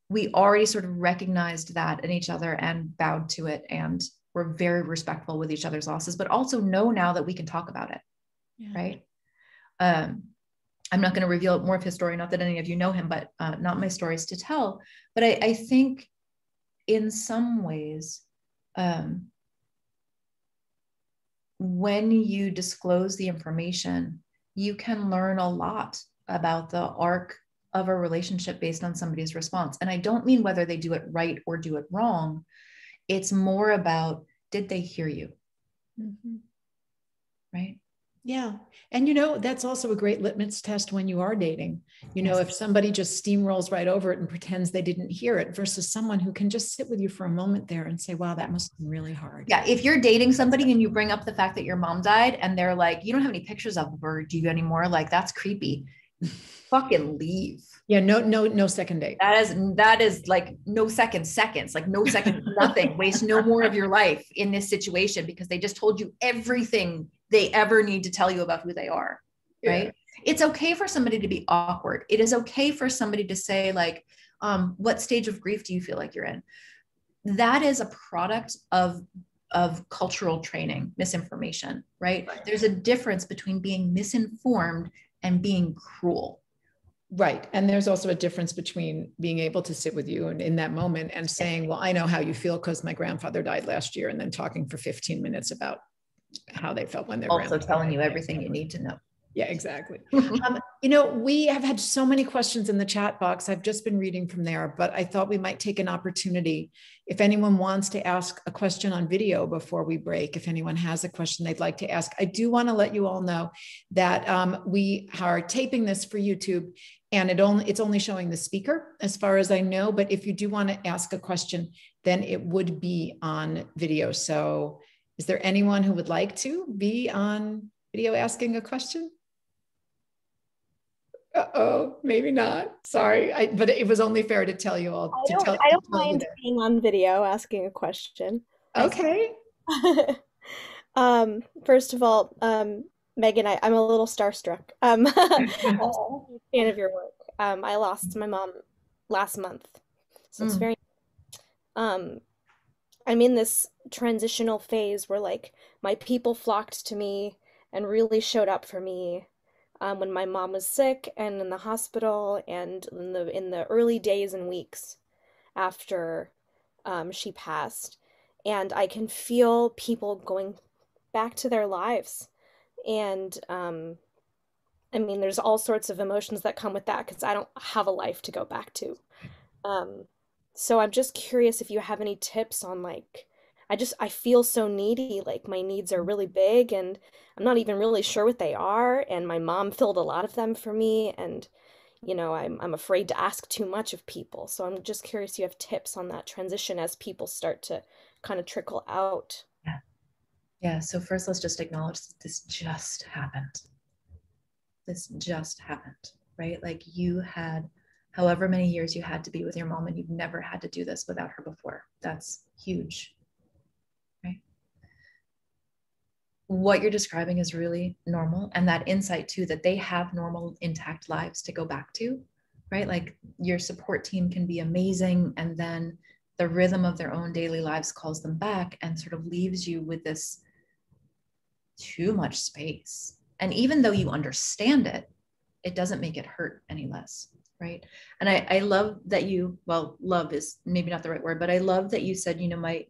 We already sort of recognized that in each other and bowed to it, and we're very respectful with each other's losses, but also know now that we can talk about it, right? I'm not going to reveal more of his story, not that any of you know him, but not my stories to tell. But I think in some ways, when you disclose the information, you can learn a lot about the arc of a relationship based on somebody's response. And I don't mean whether they do it right or do it wrong. It's more about, did they hear you? Right? Yeah. And, that's also a great litmus test when you are dating. If somebody just steamrolls right over it and pretends they didn't hear it, versus someone who can just sit with you for a moment there and say, wow, that must have been really hard. Yeah. If you're dating somebody and you bring up the fact that your mom died and they're like, you don't have any pictures of her, do you anymore? Like, that's creepy. Fucking leave. Yeah. No second date. That is like no seconds, like no seconds, nothing. Waste no more of your life in this situation because they just told you everything they ever need to tell you about who they are, right? It's okay for somebody to be awkward. It is okay for somebody to say like, what stage of grief do you feel like you're in? That is a product of cultural training, misinformation, right? There's a difference between being misinformed and being cruel, Right. And there's also a difference between being able to sit with you and in that moment and saying, well, I know how you feel because my grandfather died last year, and then talking for 15 minutes about how they felt when their Also grandfather telling died. you everything you need to know. Yeah, exactly. We have had so many questions in the chat box. I've just been reading from there, but I thought we might take an opportunity. If anyone wants to ask a question on video before we break, if anyone has a question they'd like to ask, I do want to let you all know that we are taping this for YouTube, and it's only showing the speaker as far as I know. But if you do want to ask a question, then it would be on video. So is there anyone who would like to be on video asking a question? Uh-oh, maybe not. Sorry, but it was only fair to tell you all. I don't mind being on video asking a question. Okay. First of all, Megan, I'm a little starstruck. I'm a fan of your work. I lost my mom last month, so it's very. I'm in this transitional phase where like my people flocked to me and really showed up for me when my mom was sick and in the hospital, and in the early days and weeks after she passed. And I can feel people going back to their lives. And I mean, there's all sorts of emotions that come with that because I don't have a life to go back to. So I'm just curious if you have any tips on like, I feel so needy, like my needs are really big and I'm not even really sure what they are. And my mom filled a lot of them for me. And, I'm afraid to ask too much of people. So I'm just curious if you have tips on that transition as people start to kind of trickle out. Yeah. Yeah. So first, let's just acknowledge that this just happened. This just happened, right? Like you had however many years you had to be with your mom, and you've never had to do this without her before. That's huge, right? What you're describing is really normal. And that insight too, that they have normal, intact lives to go back to, right? Like your support team can be amazing. And then the rhythm of their own daily lives calls them back and sort of leaves you with this too much space. And even though you understand it, it doesn't make it hurt any less, right? And I love that love is maybe not the right word, but I love that you said,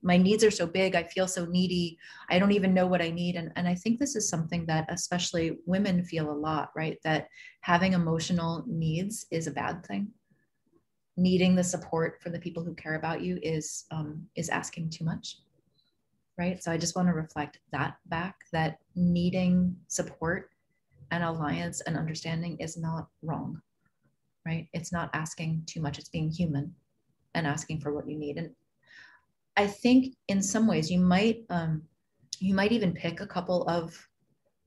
my needs are so big, I feel so needy, I don't even know what I need. And I think this is something that especially women feel a lot, right? That having emotional needs is a bad thing. Needing the support from the people who care about you is asking too much. Right. So I just want to reflect that back, that needing support and alliance and understanding is not wrong, right? It's not asking too much. It's being human and asking for what you need. And I think in some ways you might even pick a couple of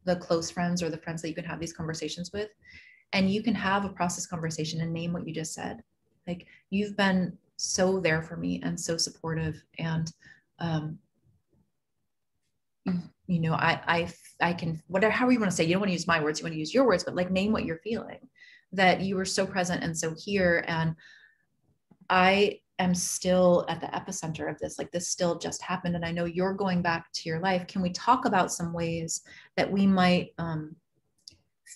the close friends or the friends that you can have these conversations with, and you can have a process conversation and name what you just said. Like, you've been so there for me and so supportive, and I can, whatever, however you want to say, you don't want to use my words, you want to use your words, but like name what you're feeling, that you were so present and so here. And I am still at the epicenter of this, like this still just happened. And I know you're going back to your life. Can we talk about some ways that we might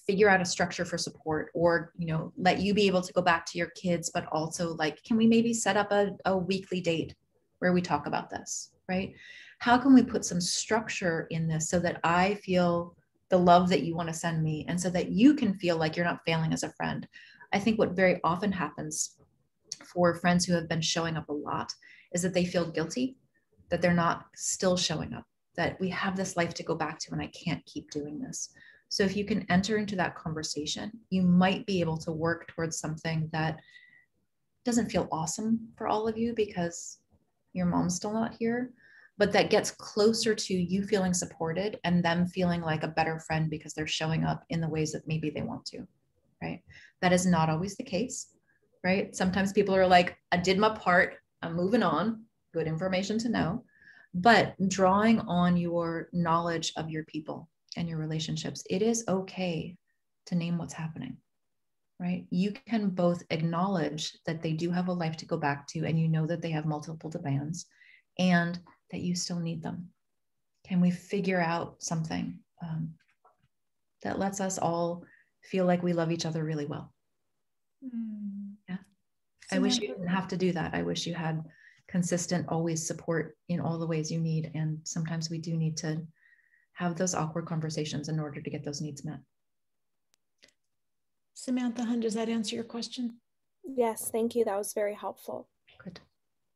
figure out a structure for support, or, let you be able to go back to your kids, but also like, can we maybe set up a weekly date where we talk about this, right? How can we put some structure in this so that I feel the love that you want to send me, and so that you can feel like you're not failing as a friend? I think what very often happens for friends who have been showing up a lot is that they feel guilty that they're not still showing up, that we have this life to go back to and I can't keep doing this. So if you can enter into that conversation, you might be able to work towards something that doesn't feel awesome for all of you because your mom's still not here, but that gets closer to you feeling supported and them feeling like a better friend because they're showing up in the ways that maybe they want to, right? That is not always the case, right? Sometimes people are like, I did my part, I'm moving on, good information to know. But drawing on your knowledge of your people and your relationships, it is okay to name what's happening, right? You can both acknowledge that they do have a life to go back to, and you know that they have multiple demands, and that you still need them. Can we figure out something that lets us all feel like we love each other really well? Yeah. Samantha. I wish you didn't have to do that. I wish you had consistent, always support in all the ways you need. And sometimes we do need to have those awkward conversations in order to get those needs met. Samantha Hun, does that answer your question? Yes, thank you. That was very helpful. Good.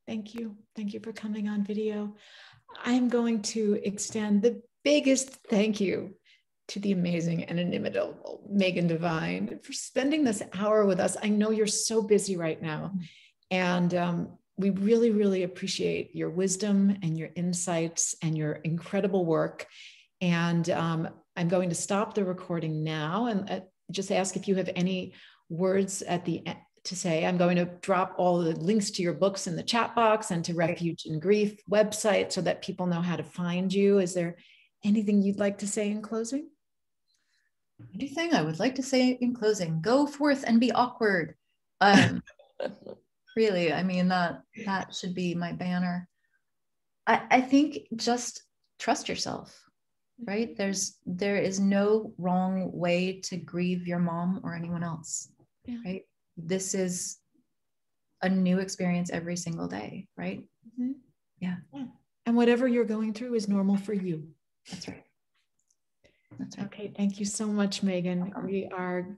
Thank you. Thank you for coming on video. I'm going to extend the biggest thank you to the amazing and inimitable Megan Devine for spending this hour with us. I know you're so busy right now, and we really, really appreciate your wisdom and your insights and your incredible work. And I'm going to stop the recording now and just ask if you have any words at the end to say. I'm going to drop all the links to your books in the chat box and to Refuge in Grief website so that people know how to find you. Is there anything you'd like to say in closing? Anything I would like to say in closing: go forth and be awkward. Really, I mean, that should be my banner. I think just trust yourself, right? There is no wrong way to grieve your mom or anyone else, right? This is a new experience every single day, right? Mm-hmm. Yeah. And whatever you're going through is normal for you. That's right. That's right. Okay, thank you so much, Megan. We are